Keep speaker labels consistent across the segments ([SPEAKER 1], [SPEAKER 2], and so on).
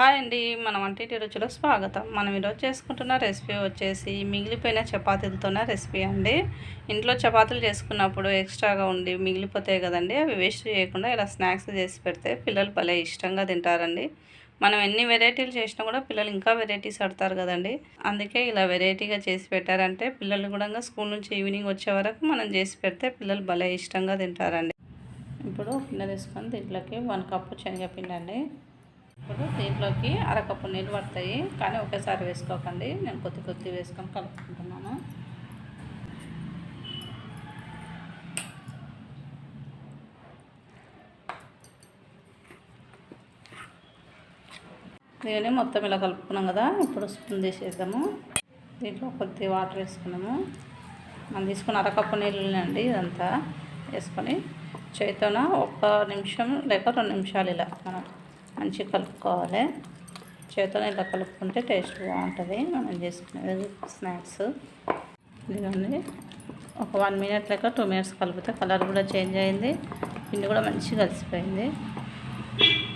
[SPEAKER 1] Hi అండి, మన వంటింటి రుచిలో స్వాగతం. మనం ఈరోజు చేసుకుంటున్న రెసిపీ వచ్చేసి మిగిలిపోయిన చపాతీలతోనే రెసిపీ అండి. ఇంట్లో చపాతీలు చేసుకున్నప్పుడు ఎక్స్ట్రాగా ఉండి మిగిలిపోతాయి కదండి, అవి వేస్ట్ చేయకుండా ఇలా స్నాక్స్ చేసి పెడితే పిల్లలు భలే ఇష్టంగా తింటారండి. మనం ఎన్ని వెరైటీలు చేసినా కూడా పిల్లలు ఇంకా వెరైటీస్ అడతారు కదండి. అందుకే ఇలా వెరైటీగా చేసి పెట్టారంటే పిల్లలు కూడా స్కూల్ నుంచి ఈవినింగ్ వచ్చే వరకు మనం చేసి పెడితే పిల్లలు భలే ఇష్టంగా తింటారండి. ఇప్పుడు గిన్నె తీసుకొని దీంట్లోకి 1 కప్పు శనగపిండి అండి. ఇప్పుడు దీంట్లోకి అరకప్పు నీళ్ళు పడతాయి, కానీ ఒకేసారి వేసుకోకండి. నేను కొద్ది కొద్ది వేసుకొని కలుపుకుంటున్నాను. దీన్ని మొత్తం ఇలా కలుపుకున్నాం కదా, ఇప్పుడు స్పూన్ తీసేద్దాము. దీంట్లో కొద్ది వాటర్ వేసుకున్నాము. మనం తీసుకున్న అరకప్పు నీళ్ళండి ఇదంతా వేసుకొని చేతితోన 1 నిమిషం లేక 2 నిమిషాలు ఇలా మనం మంచిగా కలుపుకోవాలి. చేతితో ఇలా కలుపుకుంటే టేస్ట్ బాగుంటుంది మనం చేసుకునేది స్నాక్స్. ఇదిగోండి, ఒక 1 మినిట్ లేక 2 మినిట్స్ కలిపితే కలర్ కూడా చేంజ్ అయింది, పిండి కూడా మంచిగా కలిసిపోయింది.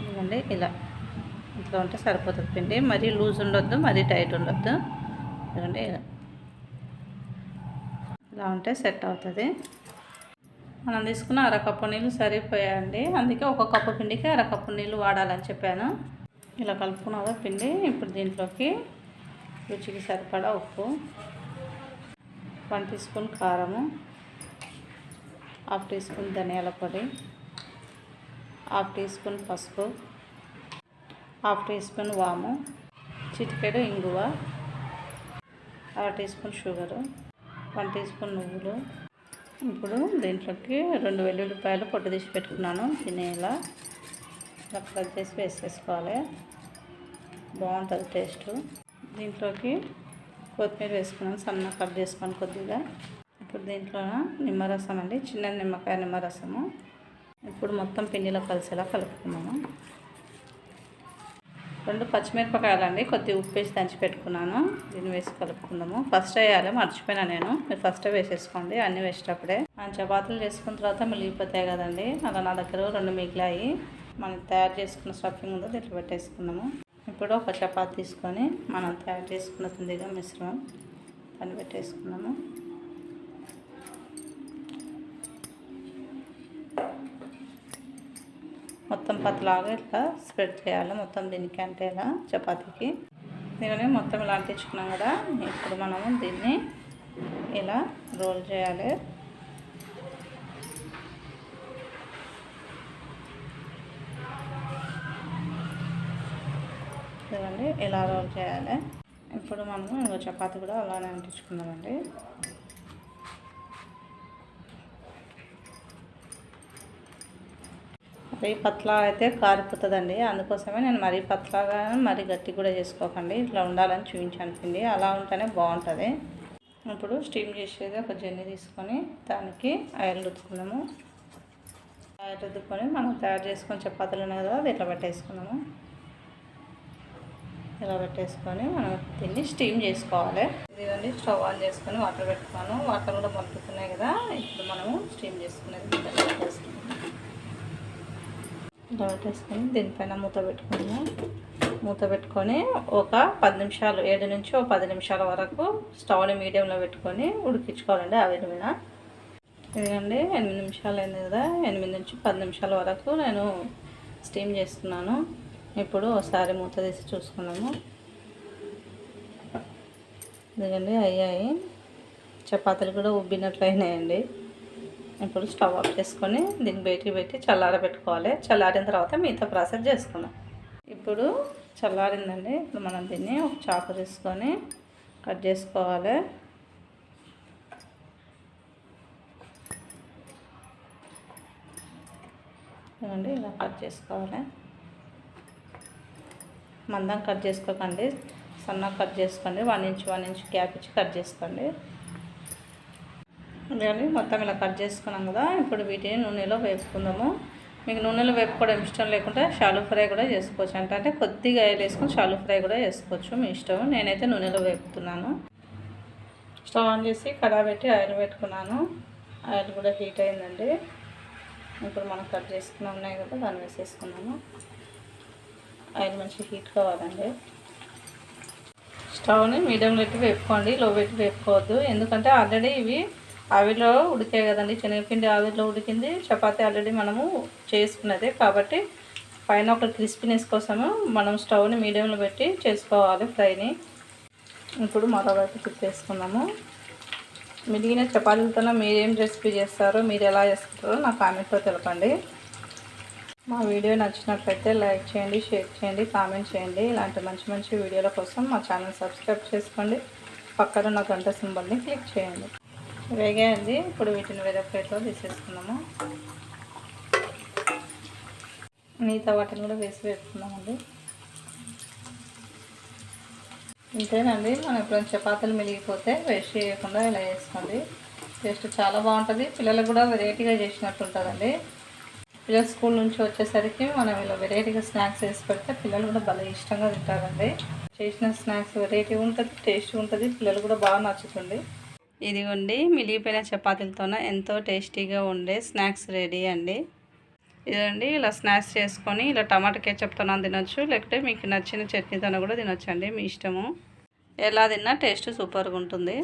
[SPEAKER 1] ఇదిగోండి, ఇలా ఇట్లా ఉంటే సరిపోతుంది పిండి. మరీ లూజ్ ఉండొద్దు, మరీ టైట్ ఉండొద్దు. ఇదిగోండి, ఇలా ఉంటే సెట్ అవుతుంది. మనం తీసుకున్న అరకప్పు నీళ్ళు సరిపోయాయండి, అందుకే 1 కప్పు పిండికి అరకప్పు నీళ్ళు వాడాలని చెప్పాను. ఇలా కలుపుకున్నాక పిండి ఇప్పుడు దీంట్లోకి రుచికి సరిపడా ఉప్పు, 1 టీ స్పూన్ కారము, 1/2 టీ స్పూన్ ధనియాల పొడి, 1/2 టీ స్పూన్ పసుపు, 1/2 టీ స్పూన్ వాము, చిటికెడు ఇంగువ, 1/2 teaspoon sugar, 1 teaspoon నువ్వులు. ఇప్పుడు దీంట్లోకి 2 వెల్లుల్లిపాయలు పొట్టు తీసి పెట్టుకున్నాను, తినేలా ఇలా కట్ చేసి వేసేసుకోవాలి, బాగుంటుంది టేస్ట్. దీంట్లోకి కొత్తిమీర వేసుకున్నాను, సన్నగా కట్ చేసుకొని కొద్దిగా. ఇప్పుడు దీంట్లో నిమ్మరసం అండి, చిన్న నిమ్మకాయ నిమ్మరసము. ఇప్పుడు మొత్తం పిండిలో కలిసేలా కలుపుకున్నాను. 2 పచ్చిమిరపకాయలు అండి, కొద్దిగా ఉప్పు వేసి దంచి పెట్టుకున్నాను, దీన్ని వేసి కలుపుకుందాము. ఫస్ట్ వేయాలి, మర్చిపోయినా నేను, మీరు ఫస్ట్ వేసేసుకోండి అన్నీ వేసేటప్పుడే. మనం చపాతీలు చేసుకున్న తర్వాత మిగిలిపోతాయి కదండి, అలా నా దగ్గర 2 మిగిలాయి. మనం తయారు చేసుకున్న స్టఫింగ్ ఉందో దీంట్లో పెట్టేసుకున్నాము. ఇప్పుడు ఒక చపాతీ తీసుకొని మనం తయారు చేసుకున్న పిండిగా మిశ్రమం దాన్ని పెట్టేసుకున్నాము. మొత్తం పతలాగా ఇట్లా స్ప్రెడ్ చేయాలి, మొత్తం దీనికి అంటే ఇలా చపాతీకి. దీనిని మొత్తం ఇలా అంటించుకున్నాం కదా, ఇప్పుడు మనము దీన్ని ఇలా రోల్ చేయాలి. చూడండి, ఇలా రోల్ చేయాలి. ఇప్పుడు మనము ఇంకో చపాతీ కూడా అలానే అంటించుకుందామండి. మరీ పతలా అయితే కారిపోతుందండి, అందుకోసమే నేను మరీ పతలాగా మరీ గట్టి కూడా చేసుకోకండి, ఇట్లా ఉండాలని చూపించాను పిండి, అలా ఉంటేనే బాగుంటుంది. ఇప్పుడు స్టీమ్ చేసేది ఒక జెన్నీ తీసుకొని దానికి ఆయిల్ రుద్దుకున్నాము. ఆయిల్ రుద్దుకొని మనం తయారు చేసుకొని చపాతీలు ఉన్నాయి కదా, అది ఇట్లా పెట్టేసుకున్నాము. ఇలా పెట్టేసుకొని మనం దీన్ని స్టీమ్ చేసుకోవాలి. ఇదిగోండి, స్టవ్ ఆన్ చేసుకొని వాటర్ పెట్టుకున్నాను, వాటర్ కూడా మరుగుతున్నాయి కదా, ఇప్పుడు మనము స్టీమ్ చేసుకునేది ఇలా పెట్టేసుకొని దీనిపైన మూత పెట్టుకున్నాము. మూత పెట్టుకొని ఒక 10 నిమిషాలు, 7 నుంచి 10 నిమిషాల వరకు స్టవ్ని మీడియంలో పెట్టుకొని ఉడికించుకోవాలండి ఆవిరి మీద. ఇదిగోండి, 8 నిమిషాలు అయింది కదా, 8 నుంచి 10 నిమిషాల వరకు నేను స్టీమ్ చేస్తున్నాను. ఇప్పుడు ఒకసారి మూత తీసి చూసుకున్నాము. ఇదిగోండి, అయ్యాయి, చపాతీలు కూడా ఉబ్బినట్లు అయినాయండి. ఇప్పుడు స్టవ్ ఆఫ్ చేసుకొని దీన్ని బయటికి పెట్టి చల్లారబెట్టుకోవాలి. చల్లారిన తర్వాత మిగతా ప్రాసెస్ చేసుకుందాం. ఇప్పుడు చల్లారిందండి, ఇప్పుడు మనం దీన్ని ఒక చాకు తీసుకొని కట్ చేసుకోవాలి. చూడండి, ఇలా కట్ చేసుకోవాలి. మందం కట్ చేసుకోకండి, సన్నగా కట్ చేసుకోండి. 1 ఇంచ్ గ్యాప్ ఇచ్చి కట్ చేసుకోండి. ఇదండి, మొత్తం ఇలా కట్ చేసుకున్నాం కదా, ఇప్పుడు వీటిని నూనెలో వేపుకుందాము. మీకు నూనెలో వేపుకోవడం ఇష్టం లేకుంటే షాలో ఫ్రై కూడా చేసుకోవచ్చు, అంటే కొద్దిగా ఆయిల్ వేసుకొని షాలో ఫ్రై కూడా చేసుకోవచ్చు, మీ ఇష్టం. నేనైతే నూనెలో వేపుతున్నాను. స్టవ్ ఆన్ చేసి కడాయి పెట్టి ఆయిల్ పెట్టుకున్నాను. ఆయిల్ కూడా హీట్ అయిందండి. ఇప్పుడు మనం కట్ చేసుకున్న ఉన్నాయి కదా, దాన్ని వేసేసుకున్నాను. ఆయిల్ మంచిగా హీట్ కావాలండి. స్టవ్ని మీడియంలో పెట్టి వేపుకోండి, లో పెట్టి వేపుకోవద్దు. ఎందుకంటే ఆల్రెడీ ఇవి ఆవిరిలో ఉడికాయి కదండి, శనగపిండి ఆవిరిలో ఉడికింది, చపాతీ ఆల్రెడీ మనము చేసుకున్నదే కాబట్టి పైన ఒక క్రిస్పీనెస్ కోసము మనం స్టవ్ని మీడియంలో పెట్టి చేసుకోవాలి ఫ్రైని. ఇప్పుడు మరోవైపు తిప్పేసుకుందాము. మిగిలిన చపాతీలతో మీరేం రెసిపీ చేస్తారో, మీరు ఎలా చేస్తారో నా కామెంట్లో తెలపండి. మా వీడియో నచ్చినట్లయితే లైక్ చేయండి, షేర్ చేయండి, కామెంట్ చేయండి. ఇలాంటి మంచి మంచి వీడియోల కోసం మా ఛానల్ సబ్స్క్రైబ్ చేసుకోండి. పక్కన ఉన్న గంట సింబల్ని క్లిక్ చేయండి. వేగాయండి. ఇప్పుడు వీటిని వేరే ప్లేట్లో తీసేసుకున్నాము. మిగతా వాటిని కూడా వేసి వేసుకున్నామండి. ఇంతేనండి. మనం ఎప్పుడైనా చపాతీలు మిగిలిపోతే వేస్ట్ చేయకుండా ఇలా వేసుకోండి. టేస్ట్ చాలా బాగుంటుంది. పిల్లలకు కూడా వెరైటీగా చేసినట్టు ఉంటుందండి. పిల్లలు స్కూల్ నుంచి వచ్చేసరికి మనం ఇలా వెరైటీగా స్నాక్స్ వేసి పెడితే పిల్లలు కూడా భలే ఇష్టంగా తింటారండి. చేసిన స్నాక్స్ వెరైటీ ఉంటుంది, టేస్ట్ ఉంటుంది, పిల్లలు కూడా బాగా నచ్చుతుంది. ఇదిగోండి, మిగిలిపోయిన చపాతీలతోనే ఎంతో టేస్టీగా ఉండే స్నాక్స్ రెడీ అండి. ఇదండి, ఇలా స్నాక్స్ చేసుకొని ఇలా టమాటా కెచప్తో తినొచ్చు, లేకపోతే మీకు నచ్చిన చట్నీతో కూడా తినొచ్చు అండి, మీ ఇష్టము. ఎలా తిన్నా టేస్ట్ సూపర్గా ఉంటుంది.